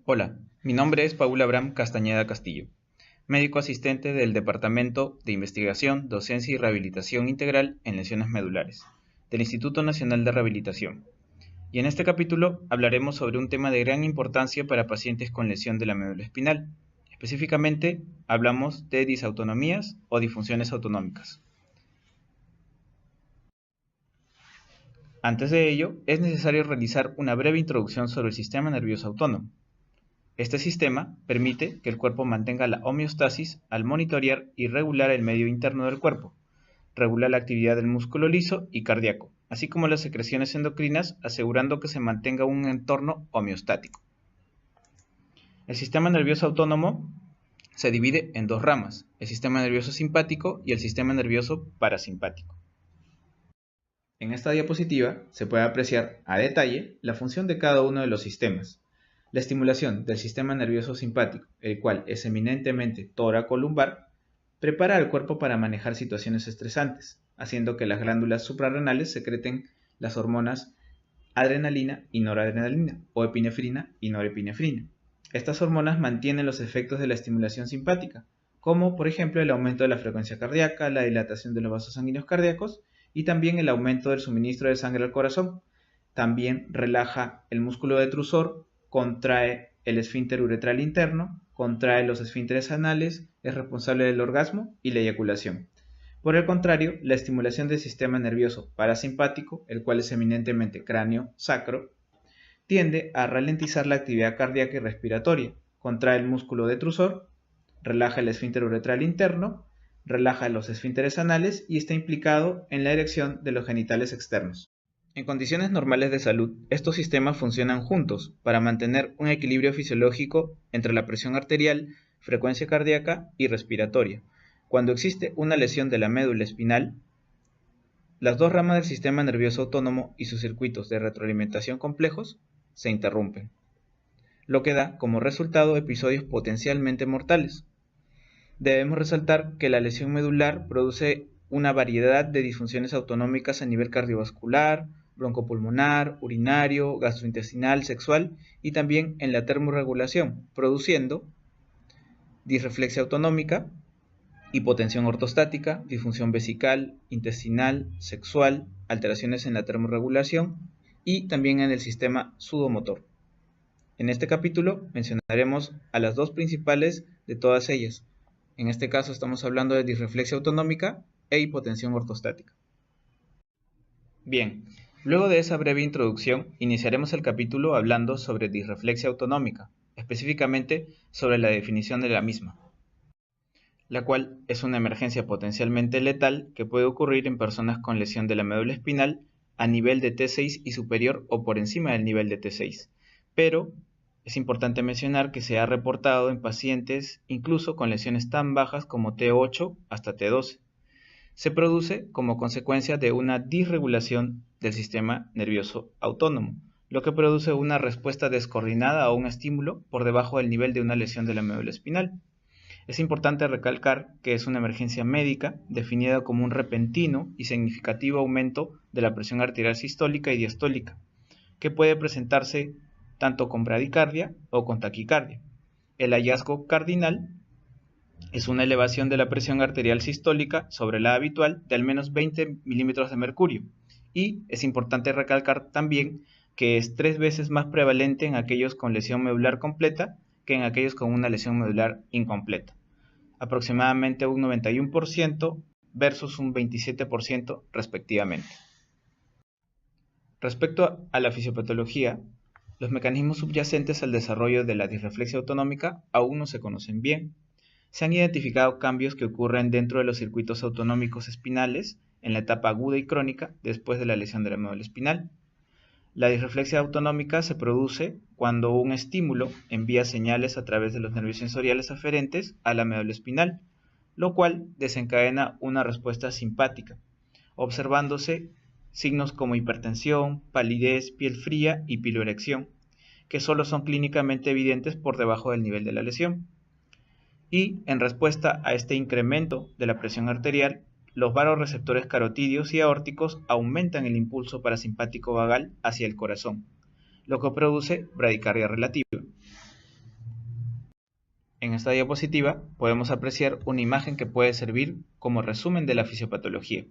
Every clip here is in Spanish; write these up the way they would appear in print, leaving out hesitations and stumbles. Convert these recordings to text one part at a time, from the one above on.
Hola, mi nombre es Paul Abraham Castañeda Castillo, médico asistente del Departamento de Investigación, Docencia y Rehabilitación Integral en Lesiones Medulares, del Instituto Nacional de Rehabilitación. Y en este capítulo hablaremos sobre un tema de gran importancia para pacientes con lesión de la médula espinal. Específicamente, hablamos de disautonomías o disfunciones autonómicas. Antes de ello, es necesario realizar una breve introducción sobre el sistema nervioso autónomo. Este sistema permite que el cuerpo mantenga la homeostasis al monitorear y regular el medio interno del cuerpo, regula la actividad del músculo liso y cardíaco, así como las secreciones endocrinas, asegurando que se mantenga un entorno homeostático. El sistema nervioso autónomo se divide en dos ramas, el sistema nervioso simpático y el sistema nervioso parasimpático. En esta diapositiva se puede apreciar a detalle la función de cada uno de los sistemas. La estimulación del sistema nervioso simpático, el cual es eminentemente toracolumbar, prepara al cuerpo para manejar situaciones estresantes, haciendo que las glándulas suprarrenales secreten las hormonas adrenalina y noradrenalina, o epinefrina y norepinefrina. Estas hormonas mantienen los efectos de la estimulación simpática, como por ejemplo el aumento de la frecuencia cardíaca, la dilatación de los vasos sanguíneos cardíacos y también el aumento del suministro de sangre al corazón. También relaja el músculo detrusor, contrae el esfínter uretral interno, contrae los esfínteres anales, es responsable del orgasmo y la eyaculación. Por el contrario, la estimulación del sistema nervioso parasimpático, el cual es eminentemente cráneo-sacro, tiende a ralentizar la actividad cardíaca y respiratoria, contrae el músculo detrusor, relaja el esfínter uretral interno, relaja los esfínteres anales y está implicado en la erección de los genitales externos. En condiciones normales de salud, estos sistemas funcionan juntos para mantener un equilibrio fisiológico entre la presión arterial, frecuencia cardíaca y respiratoria. Cuando existe una lesión de la médula espinal, las dos ramas del sistema nervioso autónomo y sus circuitos de retroalimentación complejos se interrumpen, lo que da como resultado episodios potencialmente mortales. Debemos resaltar que la lesión medular produce una variedad de disfunciones autonómicas a nivel cardiovascular, broncopulmonar, urinario, gastrointestinal, sexual y también en la termorregulación, produciendo disreflexia autonómica, hipotensión ortostática, disfunción vesical, intestinal, sexual, alteraciones en la termorregulación y también en el sistema sudomotor. En este capítulo mencionaremos a las dos principales de todas ellas. En este caso estamos hablando de disreflexia autonómica e hipotensión ortostática. Bien, luego de esa breve introducción, iniciaremos el capítulo hablando sobre disreflexia autonómica, específicamente sobre la definición de la misma, la cual es una emergencia potencialmente letal que puede ocurrir en personas con lesión de la médula espinal a nivel de T6 y superior o por encima del nivel de T6, pero es importante mencionar que se ha reportado en pacientes incluso con lesiones tan bajas como T8 hasta T12. Se produce como consecuencia de una disregulación del sistema nervioso autónomo, lo que produce una respuesta descoordinada a un estímulo por debajo del nivel de una lesión de la médula espinal. Es importante recalcar que es una emergencia médica definida como un repentino y significativo aumento de la presión arterial sistólica y diastólica, que puede presentarse tanto con bradicardia o con taquicardia. El hallazgo cardinal es una elevación de la presión arterial sistólica sobre la habitual de al menos 20 milímetros de mercurio, y es importante recalcar también que es 3 veces más prevalente en aquellos con lesión medular completa que en aquellos con una lesión medular incompleta, aproximadamente un 91% versus un 27% respectivamente. Respecto a la fisiopatología, los mecanismos subyacentes al desarrollo de la disreflexia autonómica aún no se conocen bien. Se han identificado cambios que ocurren dentro de los circuitos autonómicos espinales en la etapa aguda y crónica después de la lesión de la médula espinal. La disreflexia autonómica se produce cuando un estímulo envía señales a través de los nervios sensoriales aferentes a la médula espinal, lo cual desencadena una respuesta simpática, observándose signos como hipertensión, palidez, piel fría y piloerección, que solo son clínicamente evidentes por debajo del nivel de la lesión. Y en respuesta a este incremento de la presión arterial, los vasoreceptores carotídeos y aórticos aumentan el impulso parasimpático vagal hacia el corazón, lo que produce bradicardia relativa. En esta diapositiva podemos apreciar una imagen que puede servir como resumen de la fisiopatología.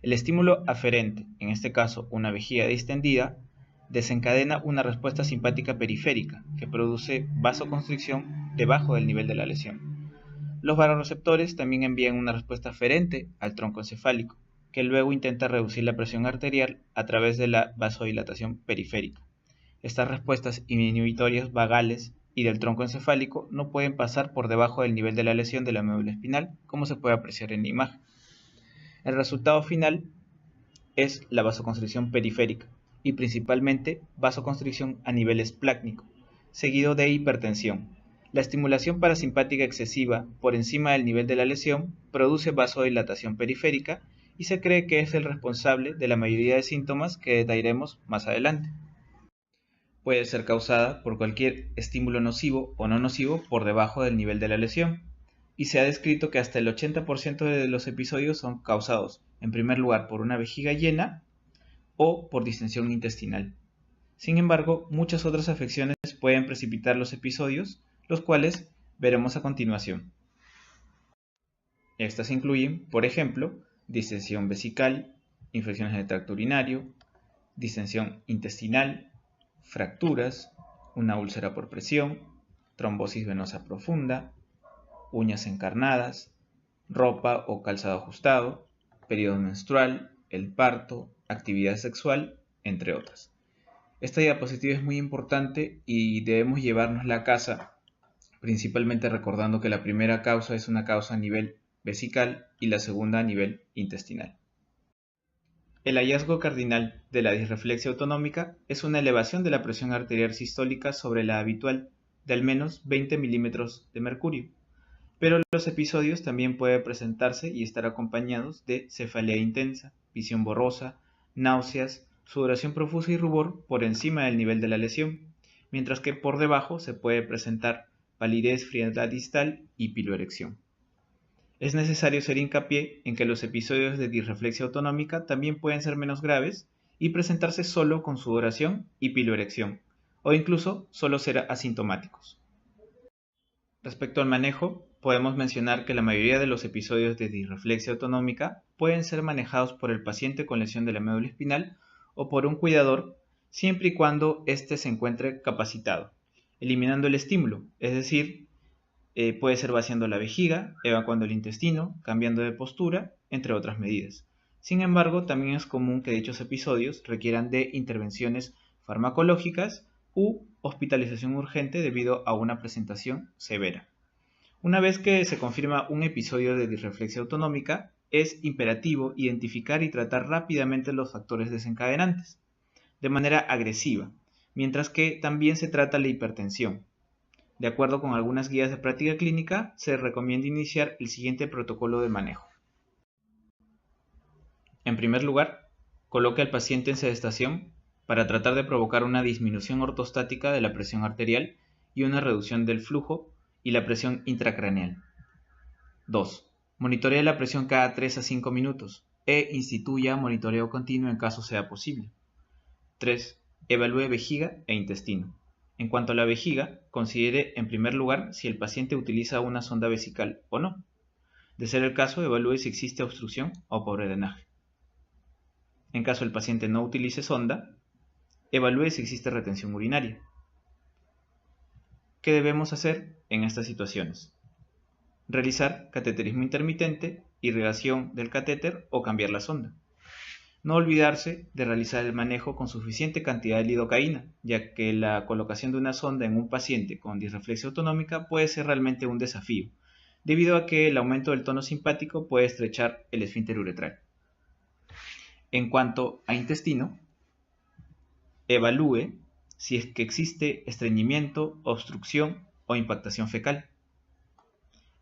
El estímulo aferente, en este caso una vejiga distendida, desencadena una respuesta simpática periférica que produce vasoconstricción debajo del nivel de la lesión. Los vasoreceptores también envían una respuesta aferente al tronco encefálico, que luego intenta reducir la presión arterial a través de la vasodilatación periférica. Estas respuestas inhibitorias vagales y del tronco encefálico no pueden pasar por debajo del nivel de la lesión de la médula espinal, como se puede apreciar en la imagen. El resultado final es la vasoconstricción periférica y principalmente vasoconstricción a nivel esplácnico, seguido de hipertensión. La estimulación parasimpática excesiva por encima del nivel de la lesión produce vasodilatación periférica y se cree que es el responsable de la mayoría de síntomas que detallaremos más adelante. Puede ser causada por cualquier estímulo nocivo o no nocivo por debajo del nivel de la lesión, y se ha descrito que hasta el 80% de los episodios son causados, en primer lugar, por una vejiga llena o por distensión intestinal. Sin embargo, muchas otras afecciones pueden precipitar los episodios, los cuales veremos a continuación. Estas incluyen, por ejemplo, distensión vesical, infecciones del tracto urinario, distensión intestinal, fracturas, una úlcera por presión, trombosis venosa profunda, uñas encarnadas, ropa o calzado ajustado, periodo menstrual, el parto, actividad sexual, entre otras. Esta diapositiva es muy importante y debemos llevárnosla a casa, principalmente recordando que la primera causa es una causa a nivel vesical y la segunda a nivel intestinal. El hallazgo cardinal de la disreflexia autonómica es una elevación de la presión arterial sistólica sobre la habitual de al menos 20 milímetros de mercurio, pero los episodios también pueden presentarse y estar acompañados de cefalea intensa, visión borrosa, náuseas, sudoración profusa y rubor por encima del nivel de la lesión, mientras que por debajo se puede presentar palidez, frialdad distal y piloerección. Es necesario hacer hincapié en que los episodios de disreflexia autonómica también pueden ser menos graves y presentarse solo con sudoración y piloerección, o incluso solo ser asintomáticos. Respecto al manejo, podemos mencionar que la mayoría de los episodios de disreflexia autonómica pueden ser manejados por el paciente con lesión de la médula espinal o por un cuidador, siempre y cuando éste se encuentre capacitado, eliminando el estímulo, es decir, puede ser vaciando la vejiga, evacuando el intestino, cambiando de postura, entre otras medidas. Sin embargo, también es común que dichos episodios requieran de intervenciones farmacológicas u hospitalización urgente debido a una presentación severa. Una vez que se confirma un episodio de disreflexia autonómica, es imperativo identificar y tratar rápidamente los factores desencadenantes, de manera agresiva, mientras que también se trata la hipertensión. De acuerdo con algunas guías de práctica clínica, se recomienda iniciar el siguiente protocolo de manejo. En primer lugar, coloque al paciente en sedestación para tratar de provocar una disminución ortostática de la presión arterial y una reducción del flujo y la presión intracraneal. 2. Monitorea la presión cada 3 a 5 minutos e instituya monitoreo continuo en caso sea posible. 3. Evalúe vejiga e intestino. En cuanto a la vejiga, considere en primer lugar si el paciente utiliza una sonda vesical o no. De ser el caso, evalúe si existe obstrucción o pobre drenaje. En caso el paciente no utilice sonda, evalúe si existe retención urinaria. ¿Qué debemos hacer en estas situaciones? Realizar cateterismo intermitente, irrigación del catéter o cambiar la sonda. No olvidarse de realizar el manejo con suficiente cantidad de lidocaína, ya que la colocación de una sonda en un paciente con disreflexia autonómica puede ser realmente un desafío, debido a que el aumento del tono simpático puede estrechar el esfínter uretral. En cuanto a intestino, evalúe si es que existe estreñimiento, obstrucción o impactación fecal.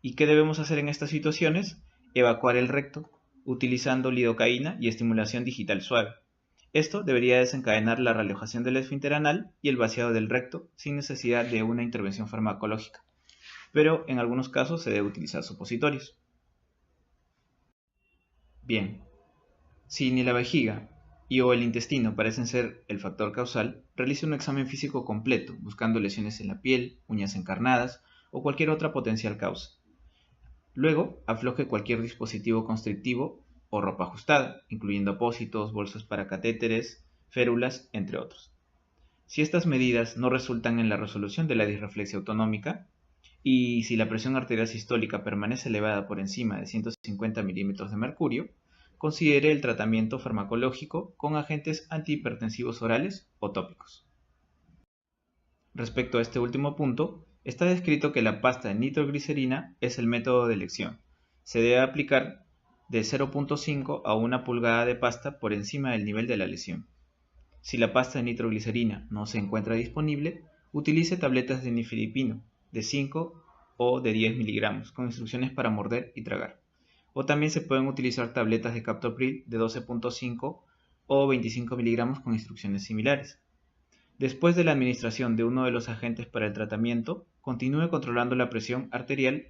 ¿Y qué debemos hacer en estas situaciones? Evacuar el recto utilizando lidocaína y estimulación digital suave. Esto debería desencadenar la relajación del esfínter anal y el vaciado del recto sin necesidad de una intervención farmacológica, pero en algunos casos se debe utilizar supositorios. Bien, si ni la vejiga y o el intestino parecen ser el factor causal, realice un examen físico completo, buscando lesiones en la piel, uñas encarnadas o cualquier otra potencial causa. Luego, afloje cualquier dispositivo constrictivo o ropa ajustada, incluyendo apósitos, bolsas para catéteres, férulas, entre otros. Si estas medidas no resultan en la resolución de la disreflexia autonómica, y si la presión arterial sistólica permanece elevada por encima de 150 milímetros de mercurio, considere el tratamiento farmacológico con agentes antihipertensivos orales o tópicos. Respecto a este último punto, está descrito que la pasta de nitroglicerina es el método de elección. Se debe aplicar de 0.5 a 1 pulgada de pasta por encima del nivel de la lesión. Si la pasta de nitroglicerina no se encuentra disponible, utilice tabletas de nifedipino de 5 o de 10 miligramos con instrucciones para morder y tragar. O también se pueden utilizar tabletas de captopril de 12.5 o 25 miligramos con instrucciones similares. Después de la administración de uno de los agentes para el tratamiento, continúe controlando la presión arterial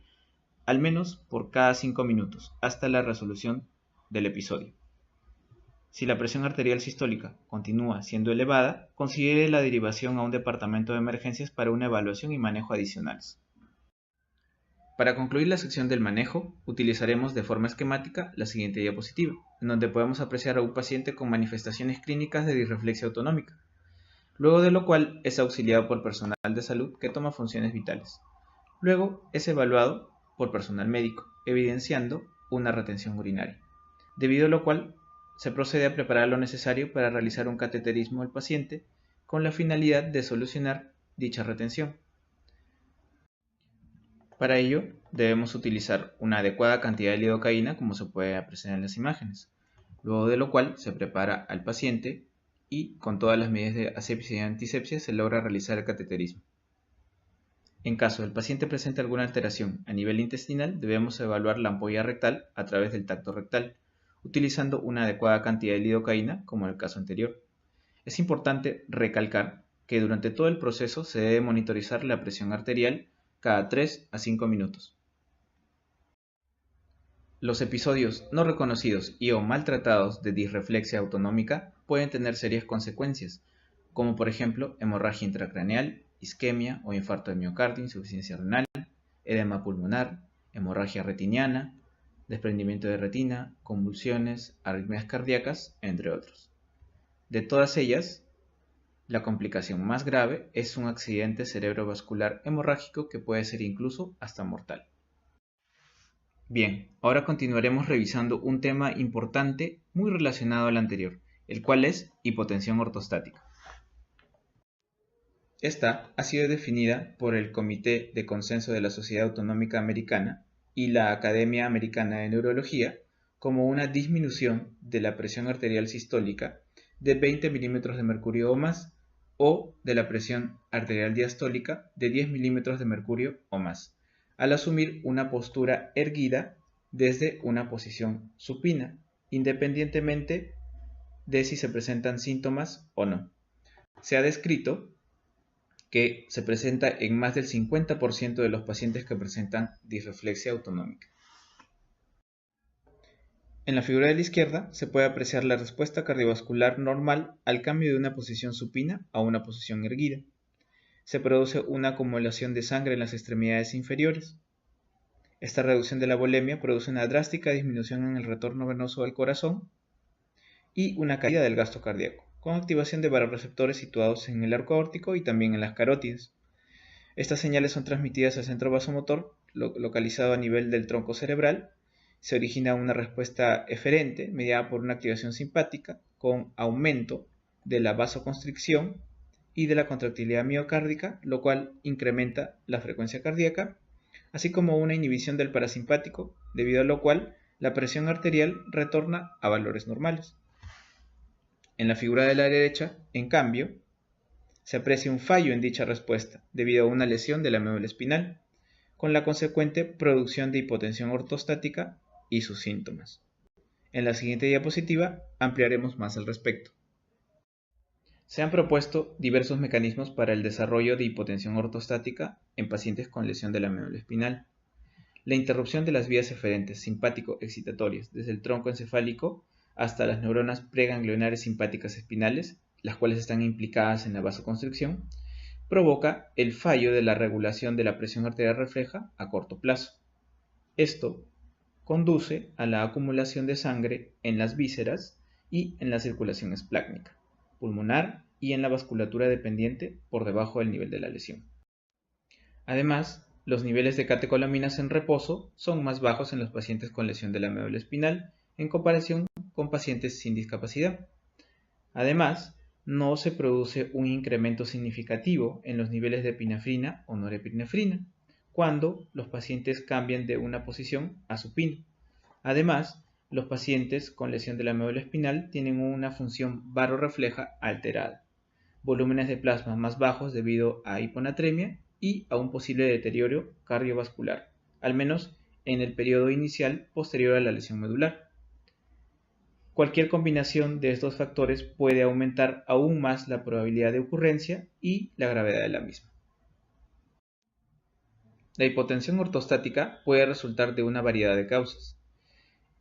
al menos por cada 5 minutos hasta la resolución del episodio. Si la presión arterial sistólica continúa siendo elevada, considere la derivación a un departamento de emergencias para una evaluación y manejo adicionales. Para concluir la sección del manejo, utilizaremos de forma esquemática la siguiente diapositiva, en donde podemos apreciar a un paciente con manifestaciones clínicas de disreflexia autonómica, luego de lo cual es auxiliado por personal de salud que toma funciones vitales. Luego es evaluado por personal médico, evidenciando una retención urinaria, debido a lo cual se procede a preparar lo necesario para realizar un cateterismo al paciente con la finalidad de solucionar dicha retención. Para ello, debemos utilizar una adecuada cantidad de lidocaína, como se puede apreciar en las imágenes, luego de lo cual se prepara al paciente y, con todas las medidas de asepsia y antisepsia, se logra realizar el cateterismo. En caso del paciente presente alguna alteración a nivel intestinal, debemos evaluar la ampolla rectal a través del tacto rectal, utilizando una adecuada cantidad de lidocaína, como en el caso anterior. Es importante recalcar que durante todo el proceso se debe monitorizar la presión arterial cada 3 a 5 minutos. Los episodios no reconocidos y o maltratados de disreflexia autonómica pueden tener serias consecuencias, como por ejemplo hemorragia intracraneal, isquemia o infarto de miocardio, insuficiencia renal, edema pulmonar, hemorragia retiniana, desprendimiento de retina, convulsiones, arritmias cardíacas, entre otros. De todas ellas, la complicación más grave es un accidente cerebrovascular hemorrágico que puede ser incluso hasta mortal. Bien, ahora continuaremos revisando un tema importante muy relacionado al anterior, el cual es hipotensión ortostática. Esta ha sido definida por el Comité de Consenso de la Sociedad Autonómica Americana y la Academia Americana de Neurología como una disminución de la presión arterial sistólica de 20 milímetros de mercurio o más, o de la presión arterial diastólica de 10 milímetros de mercurio o más, al asumir una postura erguida desde una posición supina, independientemente de si se presentan síntomas o no. Se ha descrito que se presenta en más del 50% de los pacientes que presentan disreflexia autonómica. En la figura de la izquierda se puede apreciar la respuesta cardiovascular normal al cambio de una posición supina a una posición erguida. Se produce una acumulación de sangre en las extremidades inferiores. Esta reducción de la volemia produce una drástica disminución en el retorno venoso al corazón y una caída del gasto cardíaco, con activación de vasoreceptores situados en el arco aórtico y también en las carótidas. Estas señales son transmitidas al centro vasomotor, localizado a nivel del tronco cerebral. Se origina una respuesta eferente mediada por una activación simpática con aumento de la vasoconstricción y de la contractilidad miocárdica, lo cual incrementa la frecuencia cardíaca, así como una inhibición del parasimpático, debido a lo cual la presión arterial retorna a valores normales. En la figura de la derecha, en cambio, se aprecia un fallo en dicha respuesta debido a una lesión de la médula espinal, con la consecuente producción de hipotensión ortostática y sus síntomas. En la siguiente diapositiva ampliaremos más al respecto. Se han propuesto diversos mecanismos para el desarrollo de hipotensión ortostática en pacientes con lesión de la médula espinal. La interrupción de las vías eferentes simpático-excitatorias desde el tronco encefálico hasta las neuronas preganglionares simpáticas espinales, las cuales están implicadas en la vasoconstricción, provoca el fallo de la regulación de la presión arterial refleja a corto plazo. Esto conduce a la acumulación de sangre en las vísceras y en la circulación esplácnica, pulmonar y en la vasculatura dependiente por debajo del nivel de la lesión. Además, los niveles de catecolaminas en reposo son más bajos en los pacientes con lesión de la médula espinal en comparación con pacientes sin discapacidad. Además, no se produce un incremento significativo en los niveles de epinefrina o norepinefrina cuando los pacientes cambian de una posición a supino. Además, los pacientes con lesión de la médula espinal tienen una función barorrefleja alterada, volúmenes de plasma más bajos debido a hiponatremia y a un posible deterioro cardiovascular, al menos en el periodo inicial posterior a la lesión medular. Cualquier combinación de estos factores puede aumentar aún más la probabilidad de ocurrencia y la gravedad de la misma. La hipotensión ortostática puede resultar de una variedad de causas.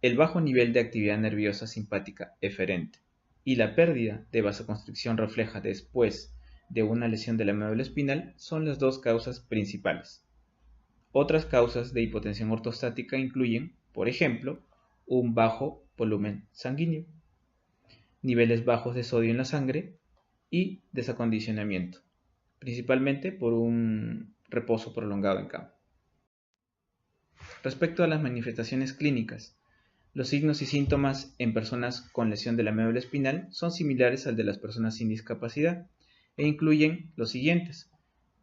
El bajo nivel de actividad nerviosa simpática eferente y la pérdida de vasoconstricción refleja después de una lesión de la médula espinal son las dos causas principales. Otras causas de hipotensión ortostática incluyen, por ejemplo, un bajo volumen sanguíneo, niveles bajos de sodio en la sangre y desacondicionamiento, principalmente por un reposo prolongado en cama. Respecto a las manifestaciones clínicas, los signos y síntomas en personas con lesión de la médula espinal son similares al de las personas sin discapacidad e incluyen los siguientes: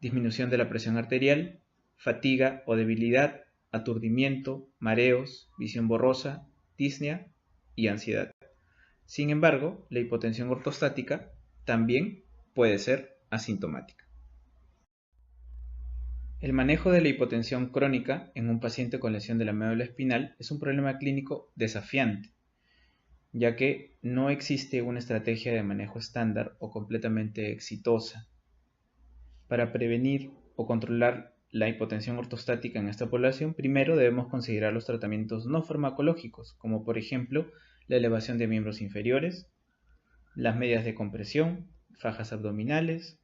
disminución de la presión arterial, fatiga o debilidad, aturdimiento, mareos, visión borrosa, disnea y ansiedad. Sin embargo, la hipotensión ortostática también puede ser asintomática. El manejo de la hipotensión crónica en un paciente con lesión de la médula espinal es un problema clínico desafiante, ya que no existe una estrategia de manejo estándar o completamente exitosa. Para prevenir o controlar la hipotensión ortostática en esta población, primero debemos considerar los tratamientos no farmacológicos, como por ejemplo la elevación de miembros inferiores, las medias de compresión, fajas abdominales,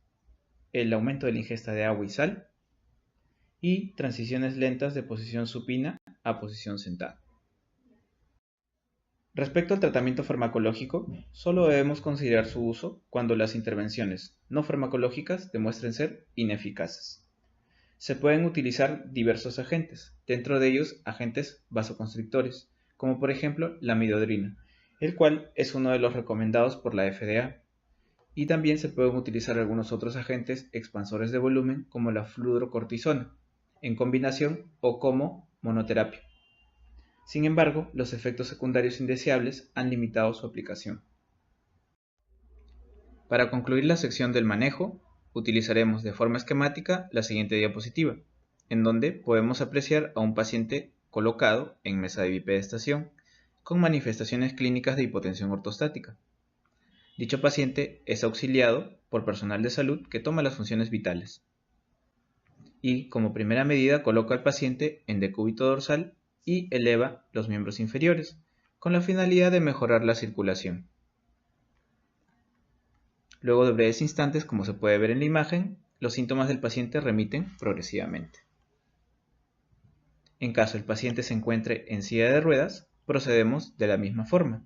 el aumento de la ingesta de agua y sal, y transiciones lentas de posición supina a posición sentada. Respecto al tratamiento farmacológico, solo debemos considerar su uso cuando las intervenciones no farmacológicas demuestren ser ineficaces. Se pueden utilizar diversos agentes, dentro de ellos agentes vasoconstrictores, como por ejemplo la midodrina, el cual es uno de los recomendados por la FDA. Y también se pueden utilizar algunos otros agentes expansores de volumen como la fludrocortisona, en combinación o como monoterapia. Sin embargo, los efectos secundarios indeseables han limitado su aplicación. Para concluir la sección del manejo, utilizaremos de forma esquemática la siguiente diapositiva, en donde podemos apreciar a un paciente colocado en mesa de bipedestación con manifestaciones clínicas de hipotensión ortostática. Dicho paciente es auxiliado por personal de salud que toma las funciones vitales y, como primera medida, coloca al paciente en decúbito dorsal y eleva los miembros inferiores, con la finalidad de mejorar la circulación. Luego de breves instantes, como se puede ver en la imagen, los síntomas del paciente remiten progresivamente. En caso el paciente se encuentre en silla de ruedas, procedemos de la misma forma,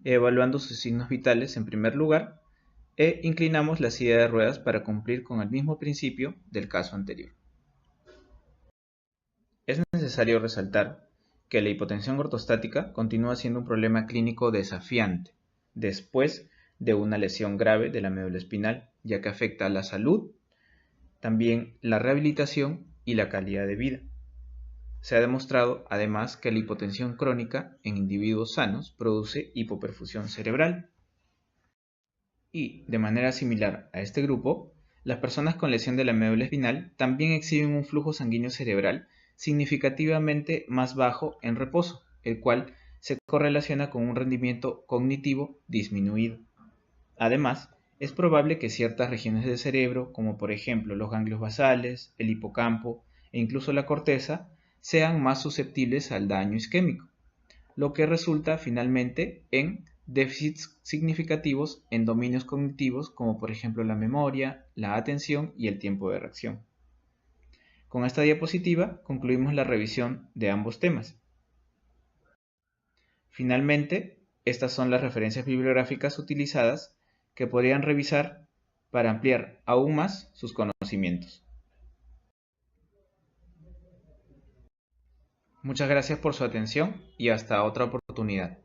evaluando sus signos vitales en primer lugar e inclinamos la silla de ruedas para cumplir con el mismo principio del caso anterior. Es necesario resaltar que la hipotensión ortostática continúa siendo un problema clínico desafiante después de una lesión grave de la médula espinal, ya que afecta a la salud, también la rehabilitación y la calidad de vida. Se ha demostrado además que la hipotensión crónica en individuos sanos produce hipoperfusión cerebral. Y, de manera similar a este grupo, las personas con lesión de la médula espinal también exhiben un flujo sanguíneo cerebral significativamente más bajo en reposo, el cual se correlaciona con un rendimiento cognitivo disminuido. Además, es probable que ciertas regiones del cerebro, como por ejemplo los ganglios basales, el hipocampo e incluso la corteza, sean más susceptibles al daño isquémico, lo que resulta finalmente en déficits significativos en dominios cognitivos como por ejemplo la memoria, la atención y el tiempo de reacción. Con esta diapositiva concluimos la revisión de ambos temas. Finalmente, estas son las referencias bibliográficas utilizadas que podrían revisar para ampliar aún más sus conocimientos. Muchas gracias por su atención y hasta otra oportunidad.